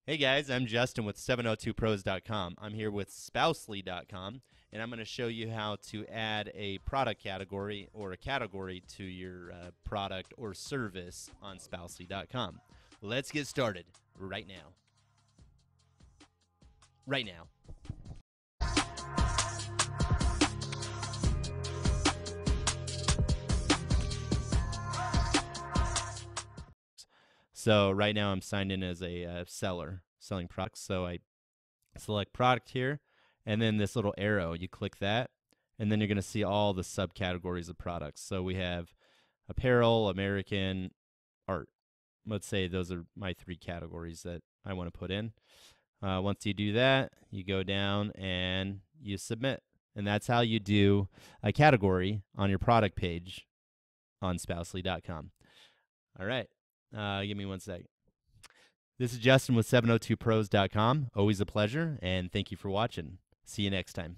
Hey guys, I'm Justin with 702pros.com. I'm here with spousely.com, and I'm going to show you how to add a product category or a category to your product or service on spousely.com. Let's get started right now. Right now. So right now I'm signed in as a seller selling products. So I select product here, and then this little arrow, you click that, and then you're going to see all the subcategories of products. So we have apparel, American, art. Let's say those are my three categories that I want to put in. Once you do that, you go down and you submit. And that's how you do a category on your product page on spousely.com. All right. Give me one second. This is Justin with 702pros.com. Always a pleasure, and thank you for watching. See you next time.